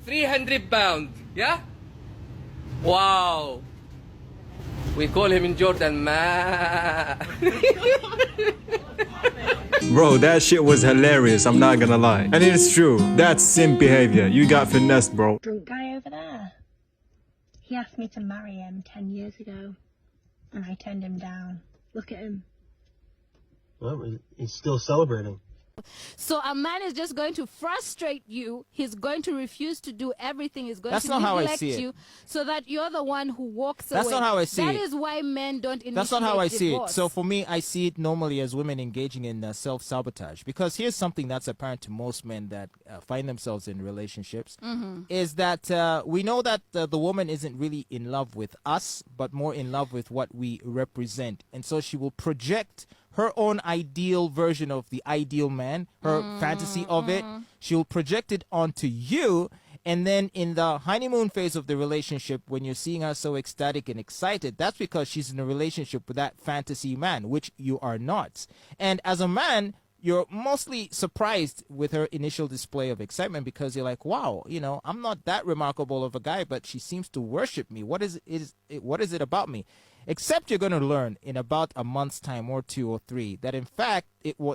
300 pounds, yeah? Wow. We call him in Jordan, ma. Bro, that shit was hilarious, I'm not gonna lie. And it's true, that's simp behavior. You got finessed, bro. Drunk guy over there. He asked me to marry him 10 years ago, and I turned him down. Look at him. Well, he's still celebrating. So a man is just going to frustrate you. He's going to refuse to do everything. He's going That's to not how I neglect see it. you, so that you're the one who walks away. That's not how I see That it. is why men don't initiate That's not how I see it. divorce. So for me, I see it normally as women engaging in self-sabotage. Because here's something that's apparent to most men that find themselves in relationships, is that we know that the woman isn't really in love with us, but more in love with what we represent. And so she will project her own ideal version of the ideal man, her fantasy of it. She'll project it onto you. And then in the honeymoon phase of the relationship, when you're seeing her so ecstatic and excited, that's because she's in a relationship with that fantasy man, which you are not. And as a man, you're mostly surprised with her initial display of excitement because you're like, wow, you know, I'm not that remarkable of a guy, but she seems to worship me. What is it about me? Except you're going to learn in about a month's time or 2 or 3 that in fact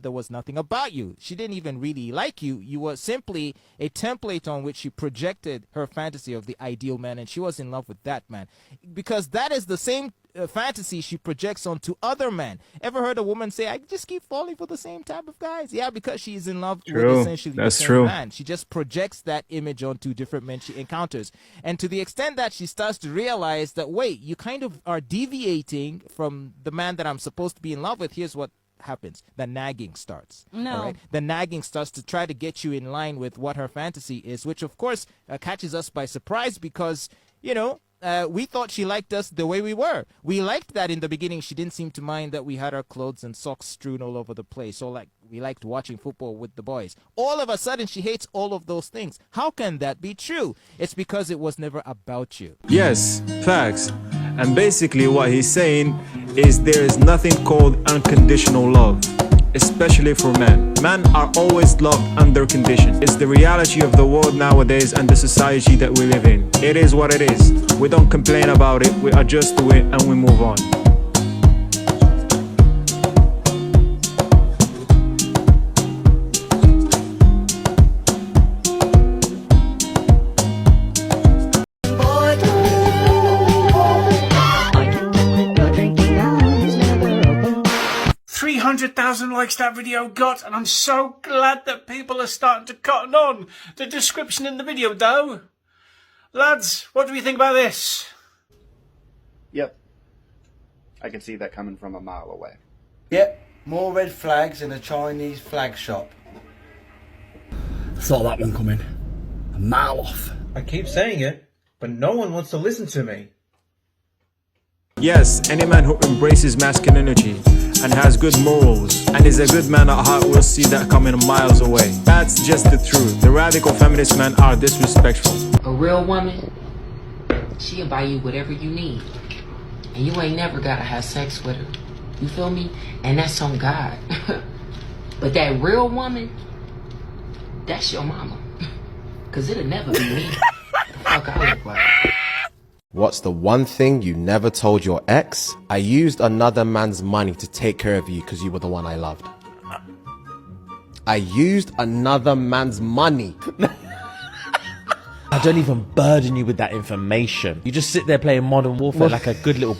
there was nothing about you. She didn't even really like you. You were simply a template on which she projected her fantasy of the ideal man, and she was in love with that man. Because that is the same fantasy she projects onto other men. Ever heard a woman say, I just keep falling for the same type of guys? Yeah, because she's in love with essentially the same man. She just projects that image onto different men she encounters. And to the extent that she starts to realize that, wait, you kind of are deviating from the man that I'm supposed to be in love with, here's what happens. The nagging starts. No. All right? The nagging starts to try to get you in line with what her fantasy is, which of course catches us by surprise because, you know, we thought she liked us the way we were. We liked that in the beginning. She didn't seem to mind that we had our clothes and socks strewn all over the place. So like we liked watching football with the boys. All of a sudden, she hates all of those things. How can that be true? It's because it was never about you. Yes, facts. And basically what he's saying is there is nothing called unconditional love, especially for men. Men are always loved under condition. It's the reality of the world nowadays and the society that we live in. It is what it is. We don't complain about it, we adjust to it and we move on. $300,000 likes that video got, and I'm so glad that people are starting to cotton on. The description in the video though. Lads, what do we think about this? Yep. I can see that coming from a mile away. Yep, more red flags in a Chinese flag shop. Saw that one coming. A mile off. I keep saying it, but no one wants to listen to me. Yes, any man who embraces masculinity and has good morals and is a good man at heart will see that coming miles away. That's just the truth. The radical feminist men are disrespectful. A real woman, she'll buy you whatever you need. And you ain't never gotta have sex with her. You feel me? And that's on God. But that real woman, that's your mama. Cause it'll never be me. The fuck I look like. What's the one thing you never told your ex? I used another man's money to take care of you because you were the one I loved. I used another man's money. I don't even burden you with that information. You just sit there playing Modern Warfare like a good little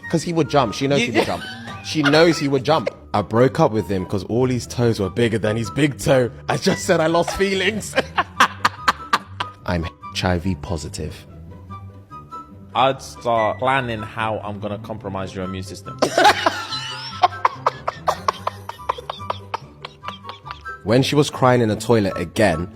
Because he would jump. She knows he would jump. She knows he would jump. I broke up with him because all his toes were bigger than his big toe. I just said I lost feelings. I'm HIV positive. I'd start planning how I'm gonna compromise your immune system. When she was crying in the toilet again,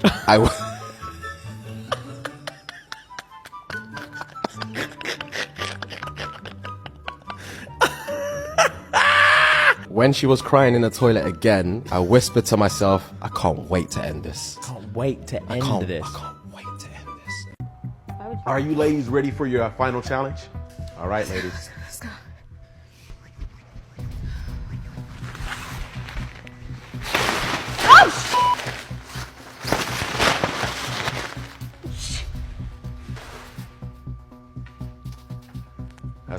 When she was crying in the toilet again, I whispered to myself, I can't wait to end this. Can't wait to end this. I can't wait to end this. Are you ladies ready for your final challenge? All right, ladies. Let's go.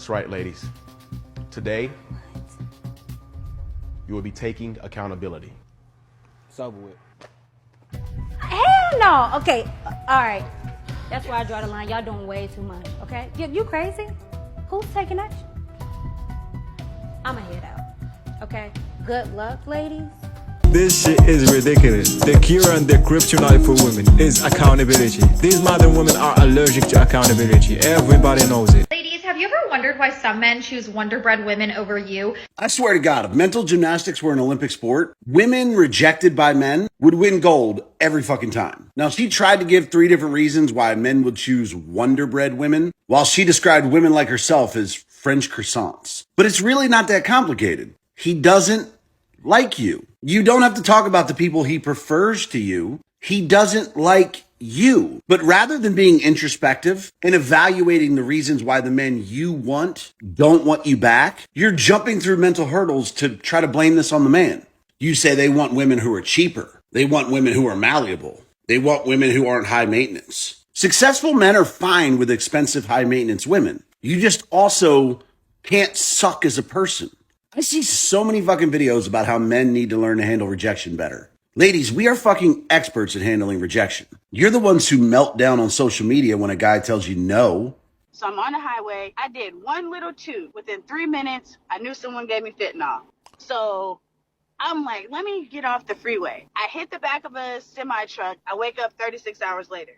That's right, ladies. Today, you will be taking accountability. It's over with. Hell no. Okay, all right. That's where I draw the line. Y'all doing way too much, okay? You crazy? Who's taking action? I'ma head out, okay? Good luck, ladies. This shit is ridiculous. The cure and the kryptonite for women is accountability. These modern women are allergic to accountability. Everybody knows it. Ladies, have you ever wondered why some men choose Wonder Bread women over you? I swear to God, if mental gymnastics were an Olympic sport, women rejected by men would win gold every fucking time. Now, she tried to give 3 different reasons why men would choose Wonder Bread women, while she described women like herself as French croissants. But it's really not that complicated. He doesn't like you. You don't have to talk about the people he prefers to you. He doesn't like you. But rather than being introspective and evaluating the reasons why the men you want don't want you back, you're jumping through mental hurdles to try to blame this on the man. You say they want women who are cheaper. They want women who are malleable. They want women who aren't high maintenance. Successful men are fine with expensive, high maintenance women. You just also can't suck as a person. I see so many fucking videos about how men need to learn to handle rejection better. Ladies, we are fucking experts at handling rejection. You're the ones who melt down on social media when a guy tells you no. So I'm on the highway. I did one little toot. Within 3 minutes, I knew someone gave me fentanyl. So I'm like, let me get off the freeway. I hit the back of a semi truck. I wake up 36 hours later.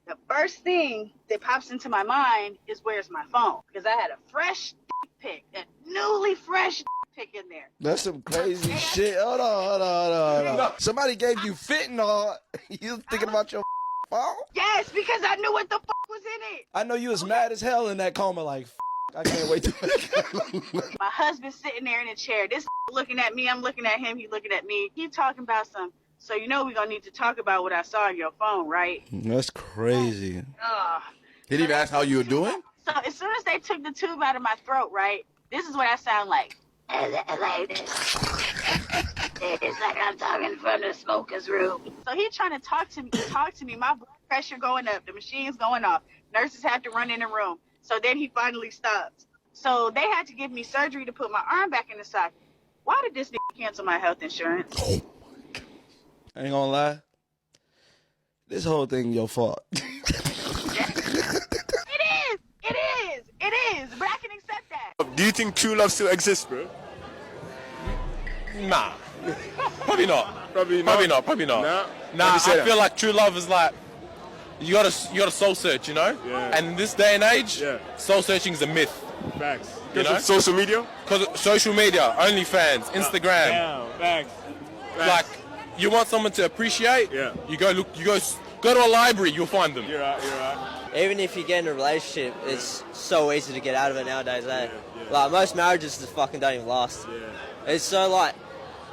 The first thing that pops into my mind is, where's my phone? Because I had a fresh pic, a newly fresh pic in there. That's some crazy shit. Hold on. Somebody gave you fentanyl. You thinking about your phone? Yes, because I knew what the fuck was in it. I know you was mad as hell in that coma, like, I can't wait to. My husband's sitting there in a chair. This looking at me, I'm looking at him, he looking at me. He talking about some, so you know we're going to need to talk about what I saw on your phone, right? That's crazy. Did he even ask how you were doing? So as soon as they took the tube out of my throat, right, this is what I sound like. Like this. It's like I'm talking from the smoker's room. So he trying to talk to me. My blood pressure going up. The machine's going off. Nurses had to run in the room. So then he finally stopped. So they had to give me surgery to put my arm back in the socket. Why did this nigga cancel my health insurance? Oh my God. I ain't gonna lie. This whole thing your fault. It is, but I can accept that. Do you think true love still exists, bro? Nah. Probably not. Probably not. Nah, I feel like true love is like, you gotta soul search, you know? Yeah. And in this day and age, soul searching is a myth. Facts. You know? Social media? Because social media, OnlyFans, Instagram. Yeah, facts. Like, you want someone to appreciate, you go to a library, you'll find them. You're right. Even if you get in a relationship, it's so easy to get out of it nowadays, eh? Like, most marriages just fucking don't even last. It's so, like,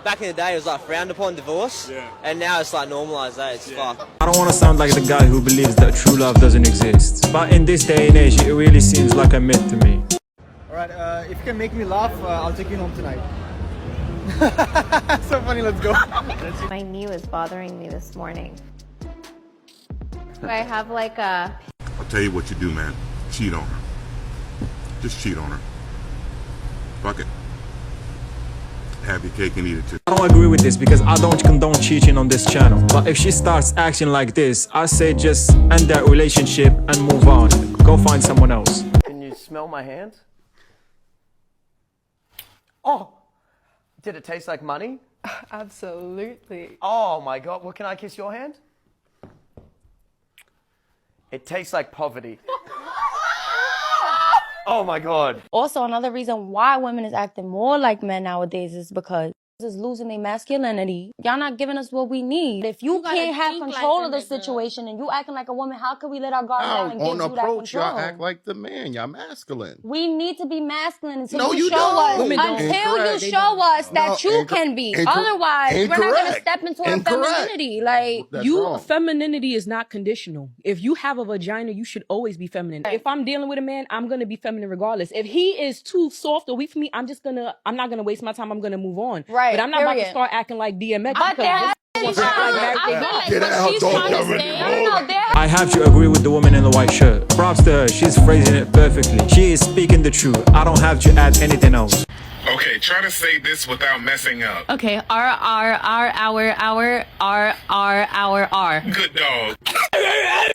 back in the day it was like frowned upon divorce, and now it's like normalized, eh? It's fucked. I don't want to sound like the guy who believes that true love doesn't exist, but in this day and age, it really seems like a myth to me. Alright, if you can make me laugh, I'll take you home tonight. So funny, let's go. My knee was bothering me this morning. I have like a... I'll tell you what you do, man. Cheat on her. Just cheat on her. Fuck it. Have your cake and eat it too. I don't agree with this because I don't condone cheating on this channel. But if she starts acting like this, I say just end that relationship and move on. Go find someone else. Can you smell my hands? Oh! Did it taste like money? Absolutely. Oh my God, well, can I kiss your hand? It tastes like poverty. Oh my God. Also, another reason why women is acting more like men nowadays is because is losing their masculinity. Y'all not giving us what we need. If you can't have control of the situation and you acting like a woman, how can we let our guard down and give you that approach, control? y'all act like the man. Y'all masculine. We need to be masculine until No, you you show don't. us. Women don't. Until Incorrect. you show us that No, you can be. Otherwise, we're not going to step into our femininity. Like Femininity is not conditional. If you have a vagina, you should always be feminine. If I'm dealing with a man, I'm gonna be feminine regardless. If he is too soft or weak for me, I'm not gonna waste my time. I'm gonna move on. Right. But I'm not about to period. start acting like DMX. But because I have to agree with the woman in the white shirt. Props to her, she's phrasing it perfectly. She is speaking the truth. I don't have to add anything else. Okay, try to say this without messing up. Okay, R. Good dog.